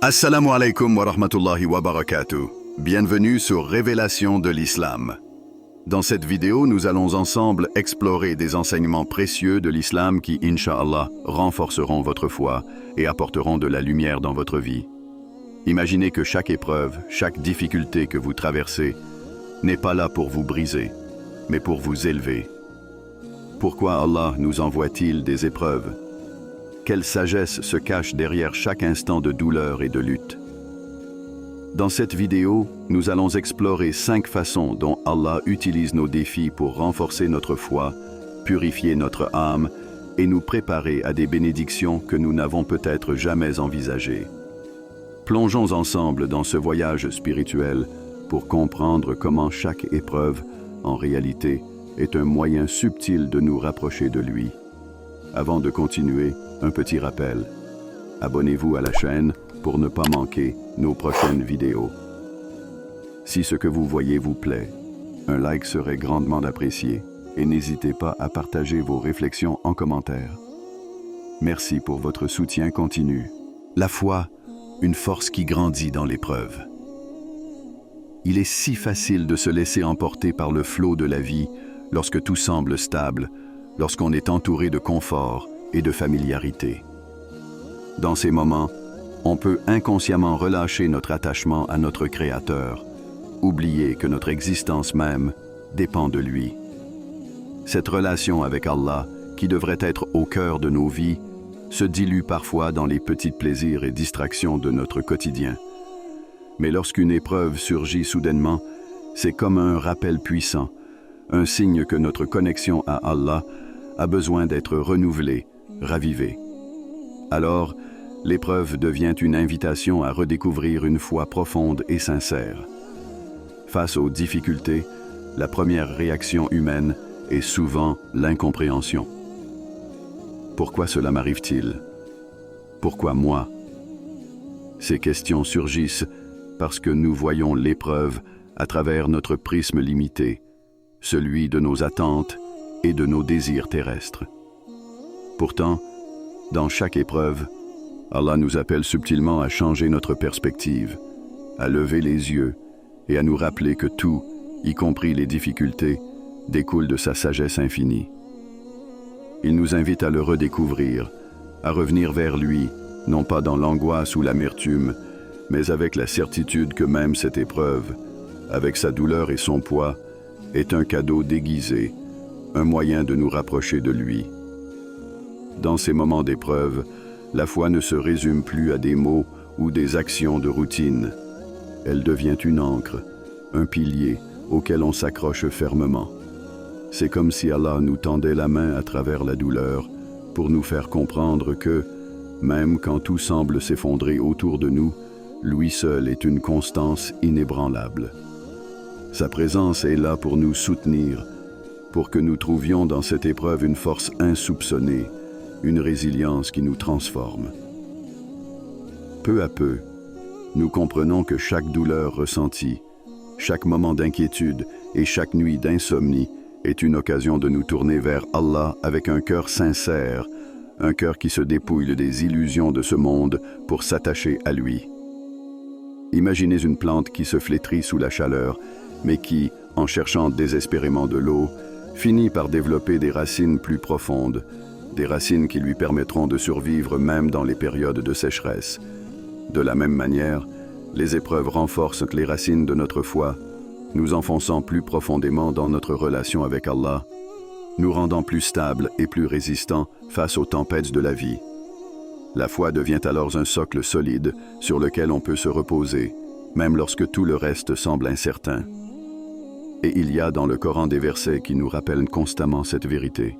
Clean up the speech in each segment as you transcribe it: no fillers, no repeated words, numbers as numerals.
Assalamu alaikum wa rahmatullahi wa barakatuh. Bienvenue sur Révélation de l'Islam. Dans cette vidéo, nous allons ensemble explorer des enseignements précieux de l'Islam qui, Inch'Allah, renforceront votre foi et apporteront de la lumière dans votre vie. Imaginez que chaque épreuve, chaque difficulté que vous traversez n'est pas là pour vous briser, mais pour vous élever. Pourquoi Allah nous envoie-t-il des épreuves? Quelle sagesse se cache derrière chaque instant de douleur et de lutte? Dans cette vidéo, nous allons explorer 5 façons dont Allah utilise nos défis pour renforcer notre foi, purifier notre âme et nous préparer à des bénédictions que nous n'avons peut-être jamais envisagées. Plongeons ensemble dans ce voyage spirituel pour comprendre comment chaque épreuve, en réalité, est un moyen subtil de nous rapprocher de lui. Avant de continuer, un petit rappel. Abonnez-vous à la chaîne pour ne pas manquer nos prochaines vidéos. Si ce que vous voyez vous plaît, un like serait grandement apprécié et n'hésitez pas à partager vos réflexions en commentaire. Merci pour votre soutien continu. La foi, une force qui grandit dans l'épreuve. Il est si facile de se laisser emporter par le flot de la vie lorsque tout semble stable, lorsqu'on est entouré de confort et de familiarité. Dans ces moments, on peut inconsciemment relâcher notre attachement à notre Créateur, oublier que notre existence même dépend de lui. Cette relation avec Allah, qui devrait être au cœur de nos vies, se dilue parfois dans les petits plaisirs et distractions de notre quotidien. Mais lorsqu'une épreuve surgit soudainement, c'est comme un rappel puissant, un signe que notre connexion à Allah a besoin d'être renouvelée, ravivée. Alors, l'épreuve devient une invitation à redécouvrir une foi profonde et sincère. Face aux difficultés, la première réaction humaine est souvent l'incompréhension. Pourquoi cela m'arrive-t-il? Pourquoi moi? Ces questions surgissent parce que nous voyons l'épreuve à travers notre prisme limité, celui de nos attentes et de nos désirs terrestres. Pourtant, dans chaque épreuve, Allah nous appelle subtilement à changer notre perspective, à lever les yeux et à nous rappeler que tout, y compris les difficultés, découle de sa sagesse infinie. Il nous invite à le redécouvrir, à revenir vers lui, non pas dans l'angoisse ou l'amertume, mais avec la certitude que même cette épreuve, avec sa douleur et son poids, est un cadeau déguisé, un moyen de nous rapprocher de lui. Dans ces moments d'épreuve, la foi ne se résume plus à des mots ou des actions de routine. Elle devient une ancre, un pilier auquel on s'accroche fermement. C'est comme si Allah nous tendait la main à travers la douleur pour nous faire comprendre que, même quand tout semble s'effondrer autour de nous, lui seul est une constance inébranlable. Sa présence est là pour nous soutenir, pour que nous trouvions dans cette épreuve une force insoupçonnée, une résilience qui nous transforme. Peu à peu, nous comprenons que chaque douleur ressentie, chaque moment d'inquiétude et chaque nuit d'insomnie est une occasion de nous tourner vers Allah avec un cœur sincère, un cœur qui se dépouille des illusions de ce monde pour s'attacher à lui. Imaginez une plante qui se flétrit sous la chaleur, mais qui, en cherchant désespérément de l'eau, finit par développer des racines plus profondes, des racines qui lui permettront de survivre même dans les périodes de sécheresse. De la même manière, les épreuves renforcent les racines de notre foi, nous enfonçant plus profondément dans notre relation avec Allah, nous rendant plus stables et plus résistants face aux tempêtes de la vie. La foi devient alors un socle solide sur lequel on peut se reposer, même lorsque tout le reste semble incertain. Et il y a dans le Coran des versets qui nous rappellent constamment cette vérité.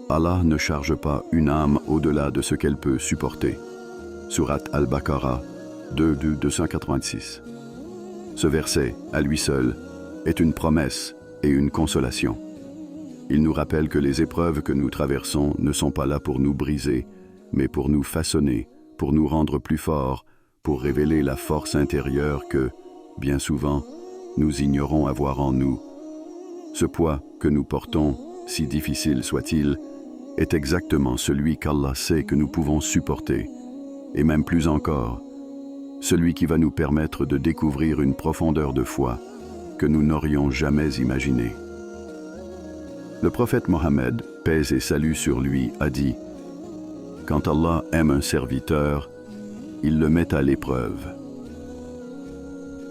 Allah ne charge pas une âme au-delà de ce qu'elle peut supporter. Sourate Al-Baqarah 2:286. Ce verset, à lui seul, est une promesse et une consolation. Il nous rappelle que les épreuves que nous traversons ne sont pas là pour nous briser, mais pour nous façonner, pour nous rendre plus forts, pour révéler la force intérieure que, bien souvent, nous ignorons avoir en nous. Ce poids que nous portons, si difficile soit-il, est exactement celui qu'Allah sait que nous pouvons supporter, et même plus encore, celui qui va nous permettre de découvrir une profondeur de foi que nous n'aurions jamais imaginée. Le prophète Mohammed, paix et salut sur lui, a dit « Quand Allah aime un serviteur, il le met à l'épreuve. »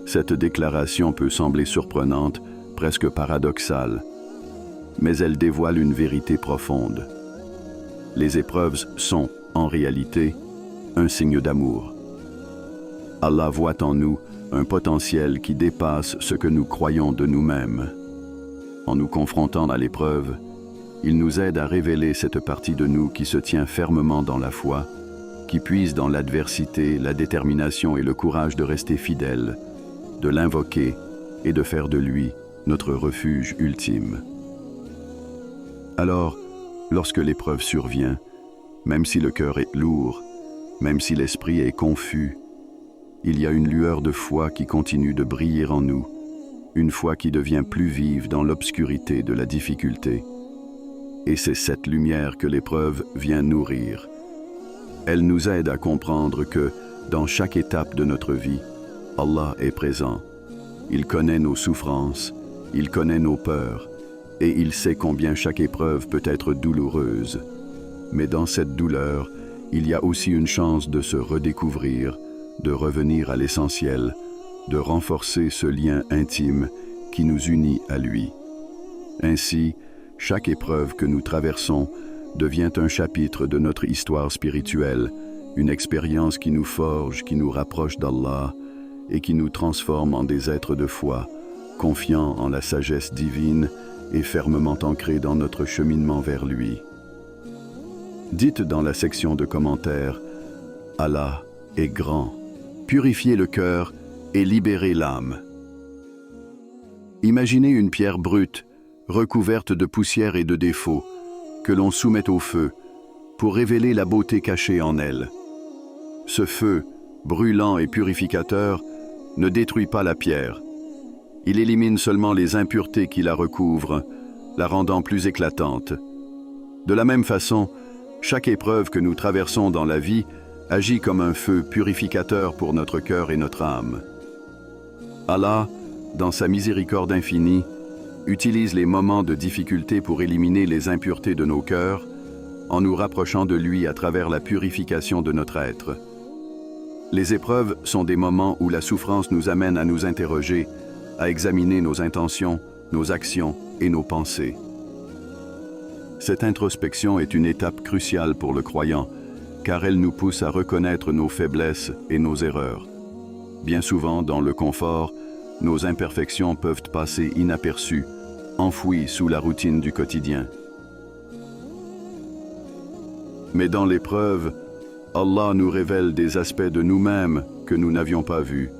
Cette déclaration peut sembler surprenante, presque paradoxale, mais elle dévoile une vérité profonde. Les épreuves sont, en réalité, un signe d'amour. Allah voit en nous un potentiel qui dépasse ce que nous croyons de nous-mêmes. En nous confrontant à l'épreuve, il nous aide à révéler cette partie de nous qui se tient fermement dans la foi, qui puise dans l'adversité, la détermination et le courage de rester fidèle, de l'invoquer et de faire de lui notre refuge ultime. Alors, lorsque l'épreuve survient, même si le cœur est lourd, même si l'esprit est confus, il y a une lueur de foi qui continue de briller en nous, une foi qui devient plus vive dans l'obscurité de la difficulté. Et c'est cette lumière que l'épreuve vient nourrir. Elle nous aide à comprendre que, dans chaque étape de notre vie, Allah est présent. Il connaît nos souffrances, il connaît nos peurs, et il sait combien chaque épreuve peut être douloureuse. Mais dans cette douleur, il y a aussi une chance de se redécouvrir, de revenir à l'essentiel, de renforcer ce lien intime qui nous unit à lui. Ainsi, chaque épreuve que nous traversons devient un chapitre de notre histoire spirituelle, une expérience qui nous forge, qui nous rapproche d'Allah et qui nous transforme en des êtres de foi, confiants en la sagesse divine et fermement ancrés dans notre cheminement vers lui. Dites dans la section de commentaires « Allah est grand ». Purifiez le cœur et libérez l'âme. Imaginez une pierre brute, recouverte de poussière et de défauts, que l'on soumet au feu, pour révéler la beauté cachée en elle. Ce feu, brûlant et purificateur, ne détruit pas la pierre. Il élimine seulement les impuretés qui la recouvrent, la rendant plus éclatante. De la même façon, chaque épreuve que nous traversons dans la vie agit comme un feu purificateur pour notre cœur et notre âme. Allah, dans sa miséricorde infinie, utilise les moments de difficulté pour éliminer les impuretés de nos cœurs, en nous rapprochant de lui à travers la purification de notre être. Les épreuves sont des moments où la souffrance nous amène à nous interroger, à examiner nos intentions, nos actions et nos pensées. Cette introspection est une étape cruciale pour le croyant, car elle nous pousse à reconnaître nos faiblesses et nos erreurs. Bien souvent, dans le confort, nos imperfections peuvent passer inaperçues, enfouies sous la routine du quotidien. Mais dans l'épreuve, Allah nous révèle des aspects de nous-mêmes que nous n'avions pas vus,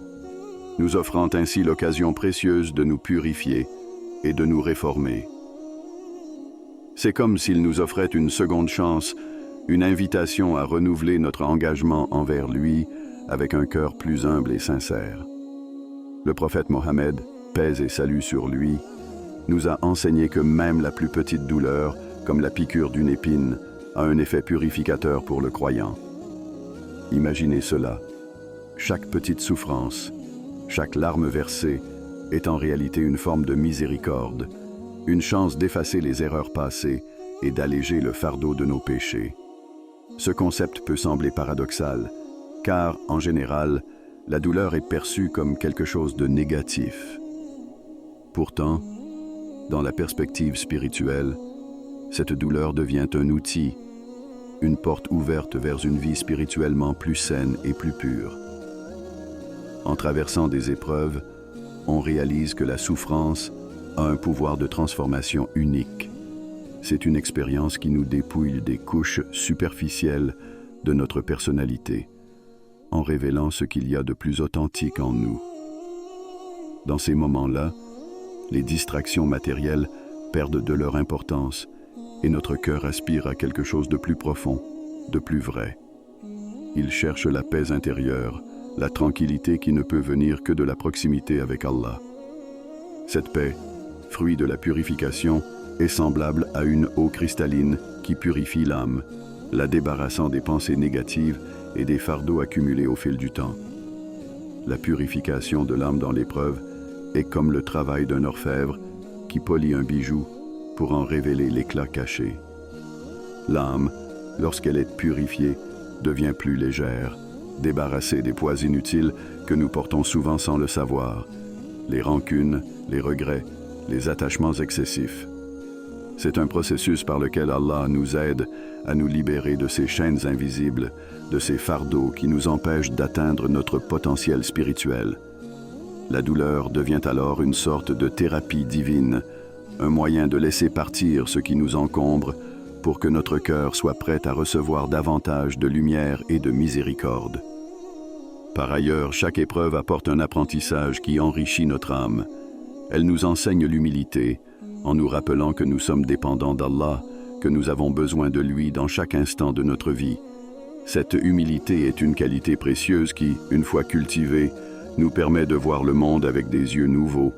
nous offrant ainsi l'occasion précieuse de nous purifier et de nous réformer. C'est comme s'il nous offrait une seconde chance, une invitation à renouveler notre engagement envers lui avec un cœur plus humble et sincère. Le prophète Mohammed, paix et salut sur lui, nous a enseigné que même la plus petite douleur, comme la piqûre d'une épine, a un effet purificateur pour le croyant. Imaginez cela. Chaque petite souffrance, chaque larme versée est en réalité une forme de miséricorde, une chance d'effacer les erreurs passées et d'alléger le fardeau de nos péchés. Ce concept peut sembler paradoxal, car, en général, la douleur est perçue comme quelque chose de négatif. Pourtant, dans la perspective spirituelle, cette douleur devient un outil, une porte ouverte vers une vie spirituellement plus saine et plus pure. En traversant des épreuves, on réalise que la souffrance a un pouvoir de transformation unique. C'est une expérience qui nous dépouille des couches superficielles de notre personnalité, en révélant ce qu'il y a de plus authentique en nous. Dans ces moments-là, les distractions matérielles perdent de leur importance et notre cœur aspire à quelque chose de plus profond, de plus vrai. Il cherche la paix intérieure, la tranquillité qui ne peut venir que de la proximité avec Allah. Cette paix, fruit de la purification, est semblable à une eau cristalline qui purifie l'âme, la débarrassant des pensées négatives et des fardeaux accumulés au fil du temps. La purification de l'âme dans l'épreuve est comme le travail d'un orfèvre qui polit un bijou pour en révéler l'éclat caché. L'âme, lorsqu'elle est purifiée, devient plus légère, débarrassée des poids inutiles que nous portons souvent sans le savoir, les rancunes, les regrets, les attachements excessifs. C'est un processus par lequel Allah nous aide à nous libérer de ces chaînes invisibles, de ces fardeaux qui nous empêchent d'atteindre notre potentiel spirituel. La douleur devient alors une sorte de thérapie divine, un moyen de laisser partir ce qui nous encombre pour que notre cœur soit prêt à recevoir davantage de lumière et de miséricorde. Par ailleurs, chaque épreuve apporte un apprentissage qui enrichit notre âme. Elle nous enseigne l'humilité, en nous rappelant que nous sommes dépendants d'Allah, que nous avons besoin de lui dans chaque instant de notre vie. Cette humilité est une qualité précieuse qui, une fois cultivée, nous permet de voir le monde avec des yeux nouveaux,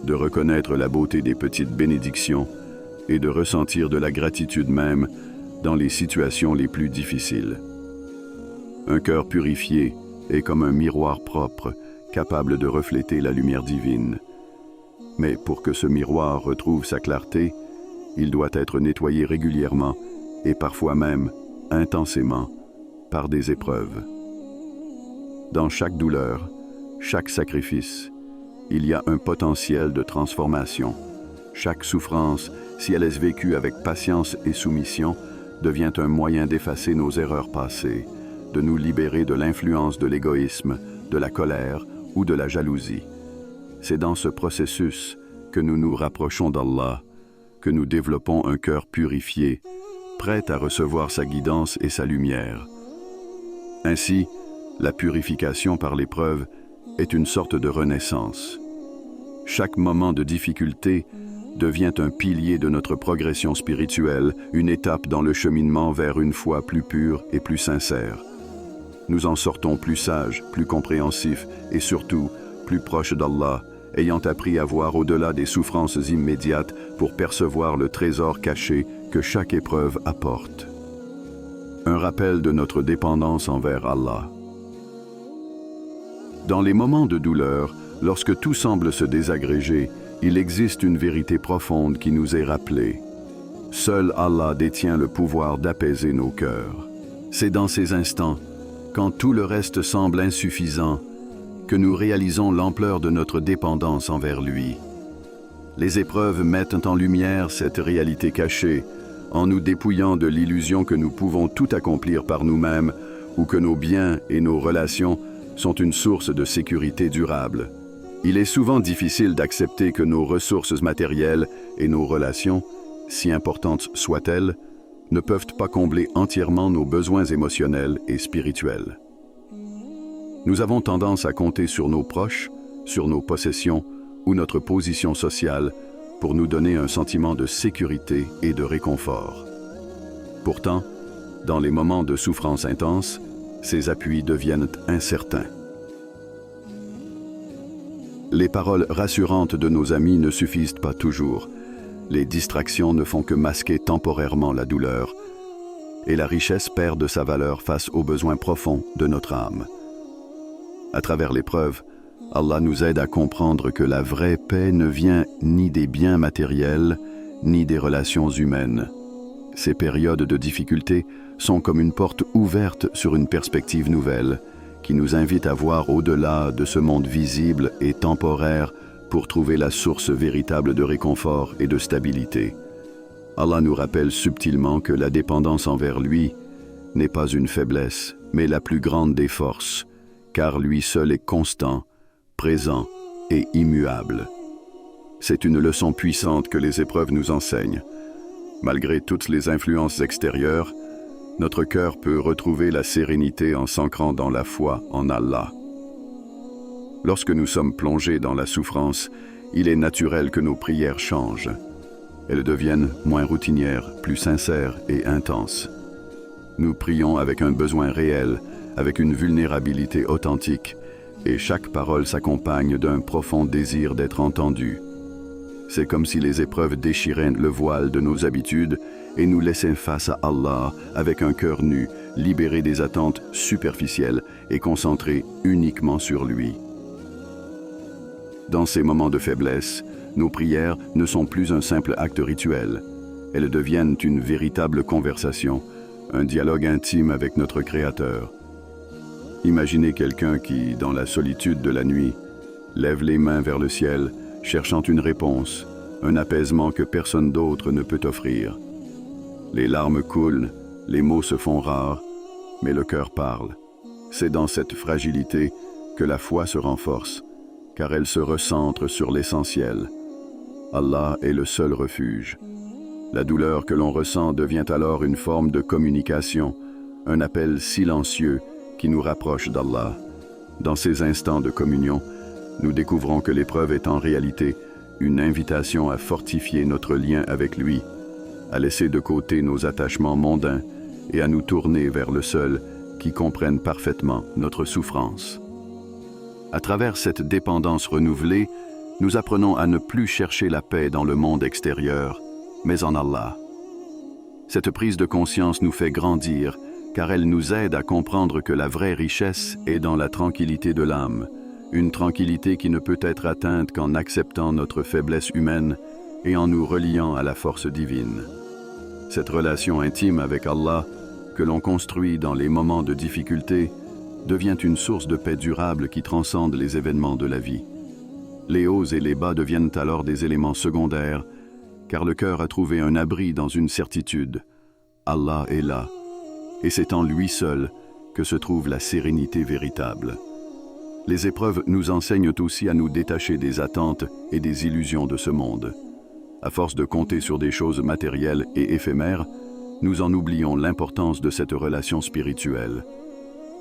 de reconnaître la beauté des petites bénédictions et de ressentir de la gratitude même dans les situations les plus difficiles. Un cœur purifié est comme un miroir propre, capable de refléter la lumière divine. Mais pour que ce miroir retrouve sa clarté, il doit être nettoyé régulièrement et parfois même intensément par des épreuves. Dans chaque douleur, chaque sacrifice, il y a un potentiel de transformation. Chaque souffrance, si elle est vécue avec patience et soumission, devient un moyen d'effacer nos erreurs passées, de nous libérer de l'influence de l'égoïsme, de la colère ou de la jalousie. C'est dans ce processus que nous nous rapprochons d'Allah, que nous développons un cœur purifié, prêt à recevoir sa guidance et sa lumière. Ainsi, la purification par l'épreuve est une sorte de renaissance. Chaque moment de difficulté devient un pilier de notre progression spirituelle, une étape dans le cheminement vers une foi plus pure et plus sincère. Nous en sortons plus sages, plus compréhensifs et surtout plus proches d'Allah, ayant appris à voir au-delà des souffrances immédiates pour percevoir le trésor caché que chaque épreuve apporte. Un rappel de notre dépendance envers Allah. Dans les moments de douleur, lorsque tout semble se désagréger, il existe une vérité profonde qui nous est rappelée. Seul Allah détient le pouvoir d'apaiser nos cœurs. C'est dans ces instants, quand tout le reste semble insuffisant, que nous réalisons l'ampleur de notre dépendance envers lui. Les épreuves mettent en lumière cette réalité cachée, en nous dépouillant de l'illusion que nous pouvons tout accomplir par nous-mêmes ou que nos biens et nos relations sont une source de sécurité durable. Il est souvent difficile d'accepter que nos ressources matérielles et nos relations, si importantes soient-elles, ne peuvent pas combler entièrement nos besoins émotionnels et spirituels. Nous avons tendance à compter sur nos proches, sur nos possessions ou notre position sociale pour nous donner un sentiment de sécurité et de réconfort. Pourtant, dans les moments de souffrance intense, ces appuis deviennent incertains. Les paroles rassurantes de nos amis ne suffisent pas toujours. Les distractions ne font que masquer temporairement la douleur, et la richesse perd de sa valeur face aux besoins profonds de notre âme. À travers l'épreuve, Allah nous aide à comprendre que la vraie paix ne vient ni des biens matériels, ni des relations humaines. Ces périodes de difficulté sont comme une porte ouverte sur une perspective nouvelle, qui nous invite à voir au-delà de ce monde visible et temporaire pour trouver la source véritable de réconfort et de stabilité. Allah nous rappelle subtilement que la dépendance envers lui n'est pas une faiblesse, mais la plus grande des forces, car lui seul est constant, présent et immuable. C'est une leçon puissante que les épreuves nous enseignent. Malgré toutes les influences extérieures, notre cœur peut retrouver la sérénité en s'ancrant dans la foi en Allah. Lorsque nous sommes plongés dans la souffrance, il est naturel que nos prières changent. Elles deviennent moins routinières, plus sincères et intenses. Nous prions avec un besoin réel, avec une vulnérabilité authentique, et chaque parole s'accompagne d'un profond désir d'être entendu. C'est comme si les épreuves déchiraient le voile de nos habitudes et nous laisser face à Allah avec un cœur nu, libéré des attentes superficielles et concentré uniquement sur lui. Dans ces moments de faiblesse, nos prières ne sont plus un simple acte rituel. Elles deviennent une véritable conversation, un dialogue intime avec notre Créateur. Imaginez quelqu'un qui, dans la solitude de la nuit, lève les mains vers le ciel, cherchant une réponse, un apaisement que personne d'autre ne peut offrir. Les larmes coulent, les mots se font rares, mais le cœur parle. C'est dans cette fragilité que la foi se renforce, car elle se recentre sur l'essentiel. Allah est le seul refuge. La douleur que l'on ressent devient alors une forme de communication, un appel silencieux qui nous rapproche d'Allah. Dans ces instants de communion, nous découvrons que l'épreuve est en réalité une invitation à fortifier notre lien avec lui, à laisser de côté nos attachements mondains et à nous tourner vers le seul qui comprenne parfaitement notre souffrance. À travers cette dépendance renouvelée, nous apprenons à ne plus chercher la paix dans le monde extérieur, mais en Allah. Cette prise de conscience nous fait grandir, car elle nous aide à comprendre que la vraie richesse est dans la tranquillité de l'âme, une tranquillité qui ne peut être atteinte qu'en acceptant notre faiblesse humaine et en nous reliant à la force divine. Cette relation intime avec Allah, que l'on construit dans les moments de difficulté, devient une source de paix durable qui transcende les événements de la vie. Les hauts et les bas deviennent alors des éléments secondaires, car le cœur a trouvé un abri dans une certitude. Allah est là, et c'est en lui seul que se trouve la sérénité véritable. Les épreuves nous enseignent aussi à nous détacher des attentes et des illusions de ce monde. À force de compter sur des choses matérielles et éphémères, nous en oublions l'importance de cette relation spirituelle.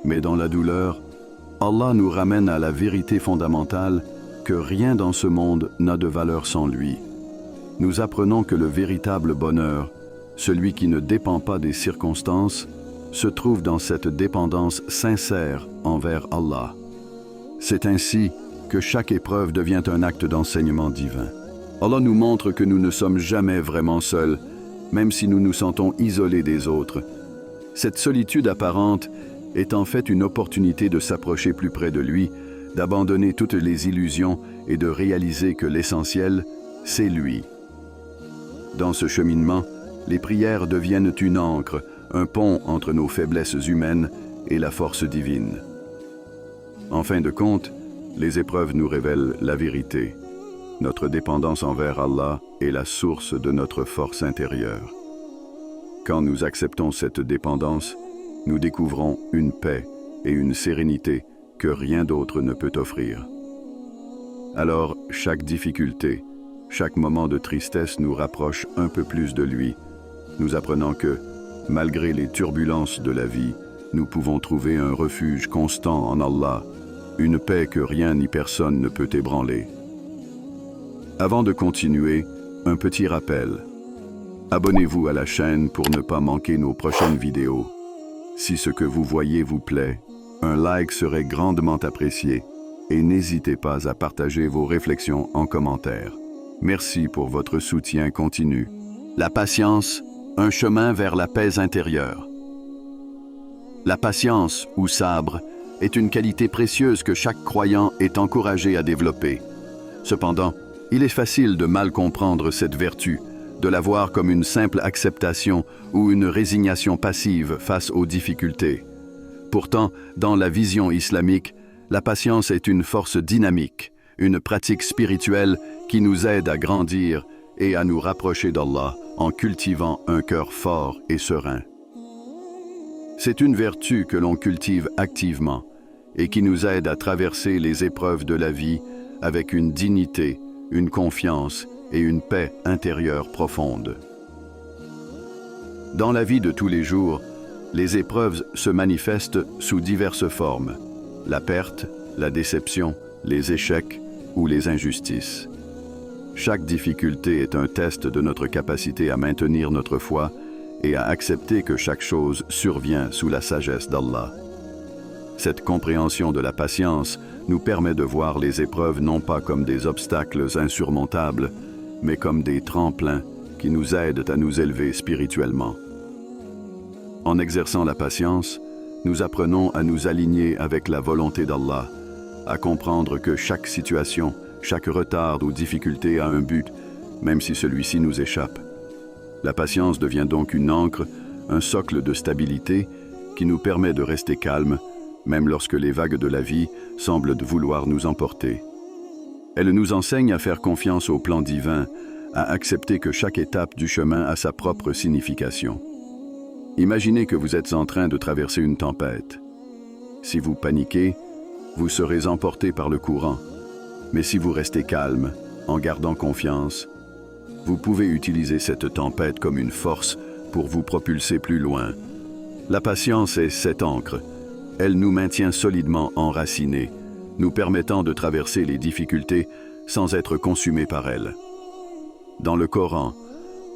Mais dans la douleur, Allah nous ramène à la vérité fondamentale que rien dans ce monde n'a de valeur sans lui. Nous apprenons que le véritable bonheur, celui qui ne dépend pas des circonstances, se trouve dans cette dépendance sincère envers Allah. C'est ainsi que chaque épreuve devient un acte d'enseignement divin. Allah nous montre que nous ne sommes jamais vraiment seuls, même si nous nous sentons isolés des autres. Cette solitude apparente est en fait une opportunité de s'approcher plus près de lui, d'abandonner toutes les illusions et de réaliser que l'essentiel, c'est lui. Dans ce cheminement, les prières deviennent une ancre, un pont entre nos faiblesses humaines et la force divine. En fin de compte, les épreuves nous révèlent la vérité. Notre dépendance envers Allah est la source de notre force intérieure. Quand nous acceptons cette dépendance, nous découvrons une paix et une sérénité que rien d'autre ne peut offrir. Alors, chaque difficulté, chaque moment de tristesse nous rapproche un peu plus de lui, nous apprenant que, malgré les turbulences de la vie, nous pouvons trouver un refuge constant en Allah, une paix que rien ni personne ne peut ébranler. Avant de continuer, un petit rappel. Abonnez-vous à la chaîne pour ne pas manquer nos prochaines vidéos. Si ce que vous voyez vous plaît, un like serait grandement apprécié et n'hésitez pas à partager vos réflexions en commentaire. Merci pour votre soutien continu. La patience, un chemin vers la paix intérieure. La patience, ou sabre, est une qualité précieuse que chaque croyant est encouragé à développer. Cependant, il est facile de mal comprendre cette vertu, de la voir comme une simple acceptation ou une résignation passive face aux difficultés. Pourtant, dans la vision islamique, la patience est une force dynamique, une pratique spirituelle qui nous aide à grandir et à nous rapprocher d'Allah en cultivant un cœur fort et serein. C'est une vertu que l'on cultive activement et qui nous aide à traverser les épreuves de la vie avec une dignité, une confiance et une paix intérieure profonde. Dans la vie de tous les jours, les épreuves se manifestent sous diverses formes: la perte, la déception, les échecs ou les injustices. Chaque difficulté est un test de notre capacité à maintenir notre foi et à accepter que chaque chose survient sous la sagesse d'Allah. Cette compréhension de la patience nous permet de voir les épreuves non pas comme des obstacles insurmontables, mais comme des tremplins qui nous aident à nous élever spirituellement. En exerçant la patience, nous apprenons à nous aligner avec la volonté d'Allah, à comprendre que chaque situation, chaque retard ou difficulté a un but, même si celui-ci nous échappe. La patience devient donc une ancre, un socle de stabilité qui nous permet de rester calmes, même lorsque les vagues de la vie semblent vouloir nous emporter. Elle nous enseigne à faire confiance au plan divin, à accepter que chaque étape du chemin a sa propre signification. Imaginez que vous êtes en train de traverser une tempête. Si vous paniquez, vous serez emporté par le courant. Mais si vous restez calme, en gardant confiance, vous pouvez utiliser cette tempête comme une force pour vous propulser plus loin. La patience est cette ancre. Elle nous maintient solidement enracinés, nous permettant de traverser les difficultés sans être consumés par elles. Dans le Coran,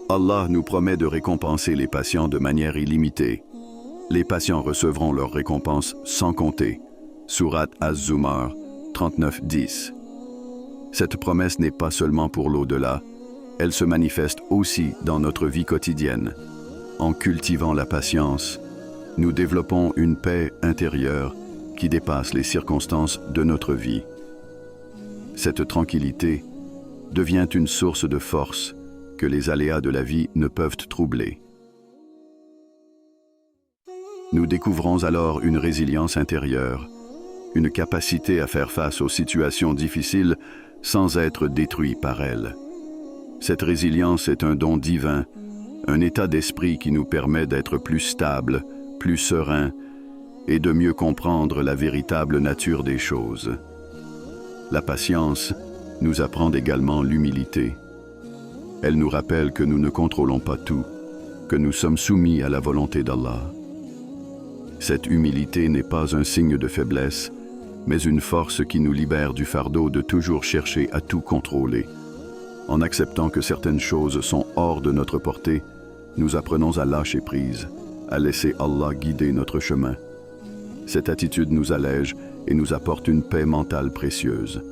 Allah nous promet de récompenser les patients de manière illimitée. Les patients recevront leur récompense sans compter. Sourate Az-Zumar 39-10. Cette promesse n'est pas seulement pour l'au-delà, elle se manifeste aussi dans notre vie quotidienne. En cultivant la patience, nous développons une paix intérieure qui dépasse les circonstances de notre vie. Cette tranquillité devient une source de force que les aléas de la vie ne peuvent troubler. Nous découvrons alors une résilience intérieure, une capacité à faire face aux situations difficiles sans être détruits par elles. Cette résilience est un don divin, un état d'esprit qui nous permet d'être plus stables, plus sereins et de mieux comprendre la véritable nature des choses. La patience nous apprend également l'humilité. Elle nous rappelle que nous ne contrôlons pas tout, que nous sommes soumis à la volonté d'Allah. Cette humilité n'est pas un signe de faiblesse, mais une force qui nous libère du fardeau de toujours chercher à tout contrôler. En acceptant que certaines choses sont hors de notre portée, nous apprenons à lâcher prise, à laisser Allah guider notre chemin. Cette attitude nous allège et nous apporte une paix mentale précieuse.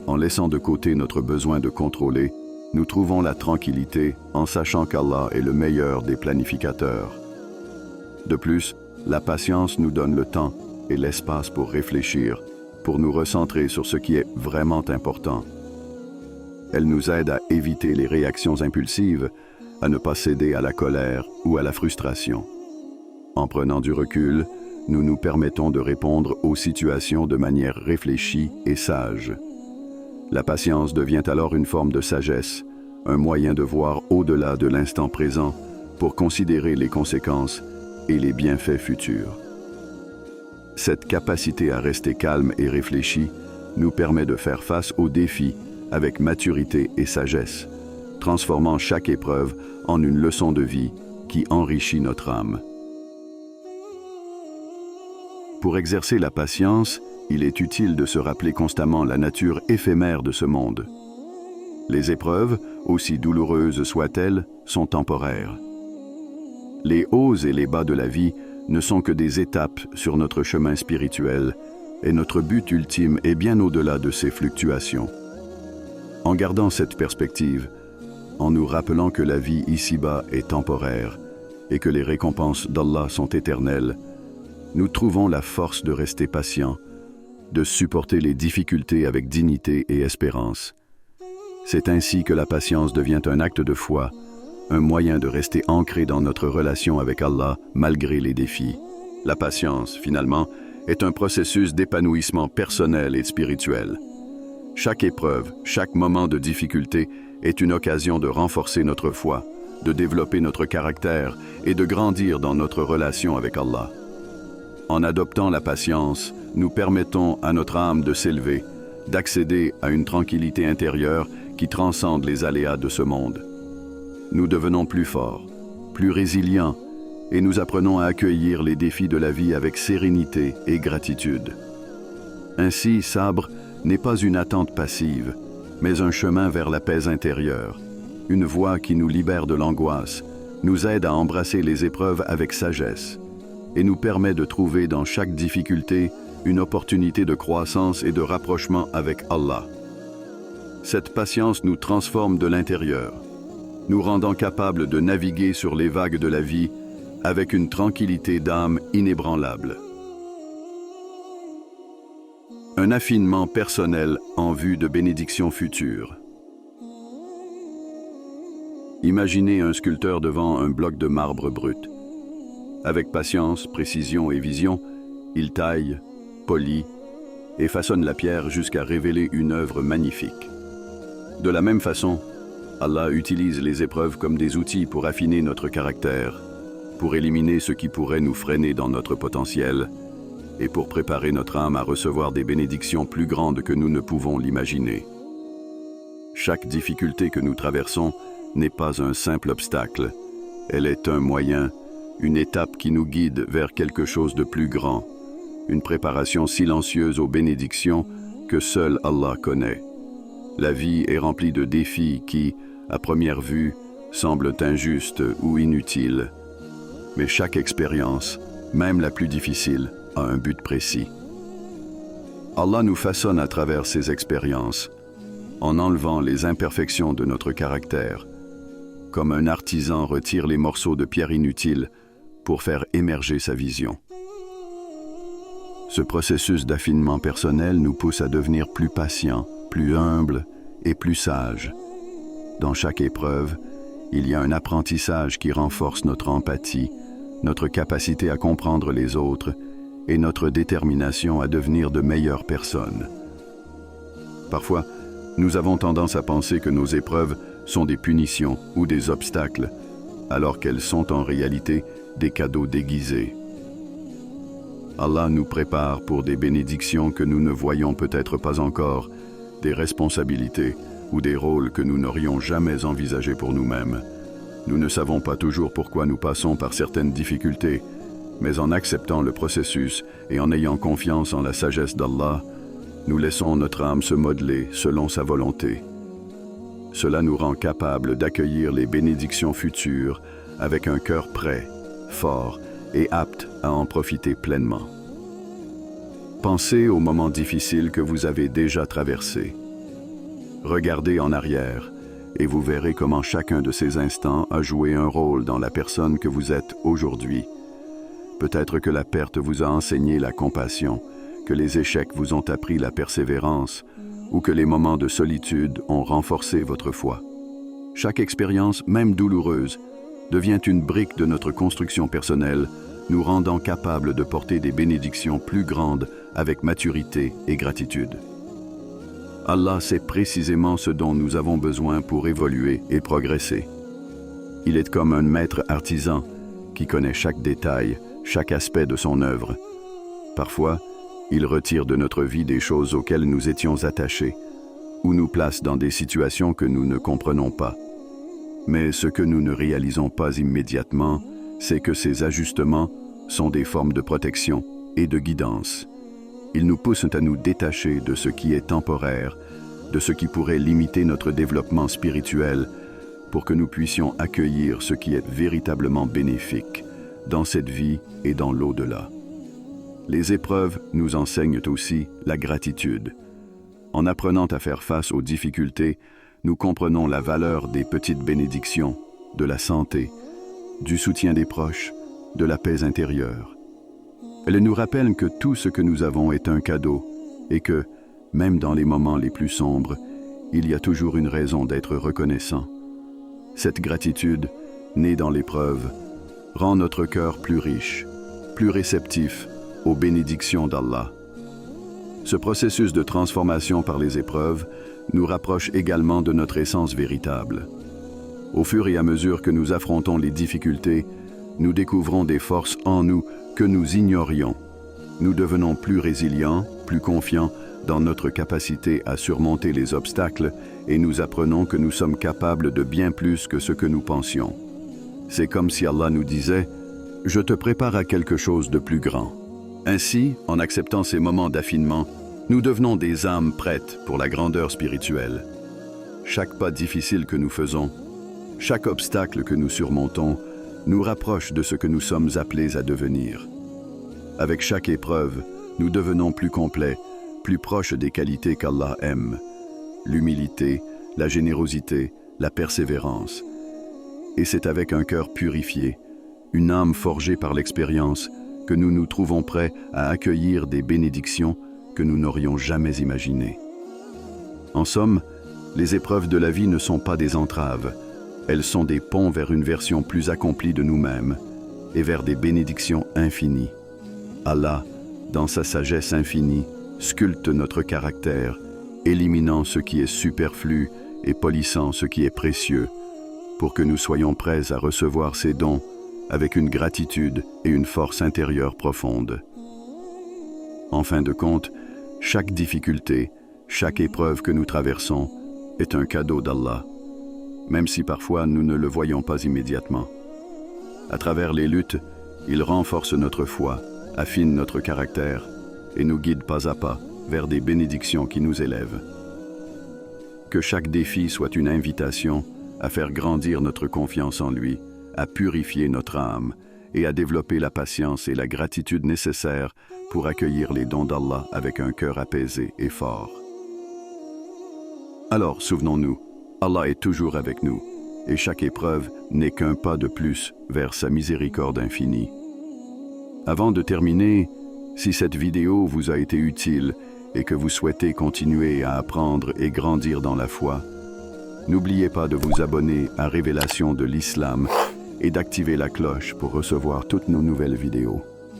En laissant de côté notre besoin de contrôler, nous trouvons la tranquillité en sachant qu'Allah est le meilleur des planificateurs. De plus, la patience nous donne le temps et l'espace pour réfléchir, pour nous recentrer sur ce qui est vraiment important. Elle nous aide à éviter les réactions impulsives, à ne pas céder à la colère ou à la frustration. En prenant du recul, nous nous permettons de répondre aux situations de manière réfléchie et sage. La patience devient alors une forme de sagesse, un moyen de voir au-delà de l'instant présent pour considérer les conséquences et les bienfaits futurs. Cette capacité à rester calme et réfléchi nous permet de faire face aux défis avec maturité et sagesse, transformant chaque épreuve en une leçon de vie qui enrichit notre âme. Pour exercer la patience, il est utile de se rappeler constamment la nature éphémère de ce monde. Les épreuves, aussi douloureuses soient-elles, sont temporaires. Les hauts et les bas de la vie ne sont que des étapes sur notre chemin spirituel, et notre but ultime est bien au-delà de ces fluctuations. En gardant cette perspective, en nous rappelant que la vie ici-bas est temporaire et que les récompenses d'Allah sont éternelles, nous trouvons la force de rester patients, de supporter les difficultés avec dignité et espérance. C'est ainsi que la patience devient un acte de foi, un moyen de rester ancré dans notre relation avec Allah malgré les défis. La patience, finalement, est un processus d'épanouissement personnel et spirituel. Chaque épreuve, chaque moment de difficulté est une occasion de renforcer notre foi, de développer notre caractère et de grandir dans notre relation avec Allah. En adoptant la patience, nous permettons à notre âme de s'élever, d'accéder à une tranquillité intérieure qui transcende les aléas de ce monde. Nous devenons plus forts, plus résilients, et nous apprenons à accueillir les défis de la vie avec sérénité et gratitude. Ainsi, Sabre n'est pas une attente passive, mais un chemin vers la paix intérieure, une voie qui nous libère de l'angoisse, nous aide à embrasser les épreuves avec sagesse, et nous permet de trouver dans chaque difficulté une opportunité de croissance et de rapprochement avec Allah. Cette patience nous transforme de l'intérieur. nous rendant capables de naviguer sur les vagues de la vie avec une tranquillité d'âme inébranlable. Un affinement personnel en vue de bénédictions futures. Imaginez un sculpteur devant un bloc de marbre brut. Avec patience, précision et vision, il taille, polit et façonne la pierre jusqu'à révéler une œuvre magnifique. De la même façon, Allah utilise les épreuves comme des outils pour affiner notre caractère, pour éliminer ce qui pourrait nous freiner dans notre potentiel et pour préparer notre âme à recevoir des bénédictions plus grandes que nous ne pouvons l'imaginer. Chaque difficulté que nous traversons n'est pas un simple obstacle. Elle est un moyen, une étape qui nous guide vers quelque chose de plus grand, une préparation silencieuse aux bénédictions que seul Allah connaît. La vie est remplie de défis qui, à première vue, semblent injustes ou inutiles. Mais chaque expérience, même la plus difficile, a un but précis. Allah nous façonne à travers ces expériences, en enlevant les imperfections de notre caractère, comme un artisan retire les morceaux de pierre inutiles pour faire émerger sa vision. Ce processus d'affinement personnel nous pousse à devenir plus patients, plus humbles et plus sages. Dans chaque épreuve, il y a un apprentissage qui renforce notre empathie, notre capacité à comprendre les autres et notre détermination à devenir de meilleures personnes. Parfois, nous avons tendance à penser que nos épreuves sont des punitions ou des obstacles, alors qu'elles sont en réalité des cadeaux déguisés. Allah nous prépare pour des bénédictions que nous ne voyons peut-être pas encore, des responsabilités ou des rôles que nous n'aurions jamais envisagés pour nous-mêmes. Nous ne savons pas toujours pourquoi nous passons par certaines difficultés, mais en acceptant le processus et en ayant confiance en la sagesse d'Allah, nous laissons notre âme se modeler selon sa volonté. Cela nous rend capables d'accueillir les bénédictions futures avec un cœur prêt, fort et apte à en profiter pleinement. Pensez aux moments difficiles que vous avez déjà traversés. Regardez en arrière et vous verrez comment chacun de ces instants a joué un rôle dans la personne que vous êtes aujourd'hui. Peut-être que la perte vous a enseigné la compassion, que les échecs vous ont appris la persévérance, ou que les moments de solitude ont renforcé votre foi. Chaque expérience, même douloureuse, devient une brique de notre construction personnelle, nous rendant capables de porter des bénédictions plus grandes avec maturité et gratitude. Allah sait précisément ce dont nous avons besoin pour évoluer et progresser. Il est comme un maître artisan qui connaît chaque détail, chaque aspect de son œuvre. Parfois, il retire de notre vie des choses auxquelles nous étions attachés, ou nous place dans des situations que nous ne comprenons pas. Mais ce que nous ne réalisons pas immédiatement, c'est que ces ajustements sont des formes de protection et de guidance. Ils nous poussent à nous détacher de ce qui est temporaire, de ce qui pourrait limiter notre développement spirituel, pour que nous puissions accueillir ce qui est véritablement bénéfique dans cette vie et dans l'au-delà. Les épreuves nous enseignent aussi la gratitude. En apprenant à faire face aux difficultés, nous comprenons la valeur des petites bénédictions, de la santé, du soutien des proches, de la paix intérieure. Elles nous rappellent que tout ce que nous avons est un cadeau et que, même dans les moments les plus sombres, il y a toujours une raison d'être reconnaissant. Cette gratitude, née dans l'épreuve, rend notre cœur plus riche, plus réceptif aux bénédictions d'Allah. Ce processus de transformation par les épreuves nous rapproche également de notre essence véritable. Au fur et à mesure que nous affrontons les difficultés, nous découvrons des forces en nous que nous ignorions. Nous devenons plus résilients, plus confiants dans notre capacité à surmonter les obstacles et nous apprenons que nous sommes capables de bien plus que ce que nous pensions. C'est comme si Allah nous disait « Je te prépare à quelque chose de plus grand ». Ainsi, en acceptant ces moments d'affinement, nous devenons des âmes prêtes pour la grandeur spirituelle. Chaque pas difficile que nous faisons, chaque obstacle que nous surmontons, nous rapproche de ce que nous sommes appelés à devenir. Avec chaque épreuve, nous devenons plus complets, plus proches des qualités qu'Allah aime. L'humilité, la générosité, la persévérance. Et c'est avec un cœur purifié, une âme forgée par l'expérience, que nous nous trouvons prêts à accueillir des bénédictions que nous n'aurions jamais imaginées. En somme, les épreuves de la vie ne sont pas des entraves, elles sont des ponts vers une version plus accomplie de nous-mêmes et vers des bénédictions infinies. Allah, dans sa sagesse infinie, sculpte notre caractère, éliminant ce qui est superflu et polissant ce qui est précieux, pour que nous soyons prêts à recevoir ces dons avec une gratitude et une force intérieure profonde. En fin de compte, chaque difficulté, chaque épreuve que nous traversons est un cadeau d'Allah, même si parfois nous ne le voyons pas immédiatement. À travers les luttes, il renforce notre foi, affine notre caractère et nous guide pas à pas vers des bénédictions qui nous élèvent. Que chaque défi soit une invitation à faire grandir notre confiance en lui, à purifier notre âme et à développer la patience et la gratitude nécessaires pour accueillir les dons d'Allah avec un cœur apaisé et fort. Alors, souvenons-nous, Allah est toujours avec nous, et chaque épreuve n'est qu'un pas de plus vers sa miséricorde infinie. Avant de terminer, si cette vidéo vous a été utile et que vous souhaitez continuer à apprendre et grandir dans la foi, n'oubliez pas de vous abonner à Révélation de l'Islam et d'activer la cloche pour recevoir toutes nos nouvelles vidéos.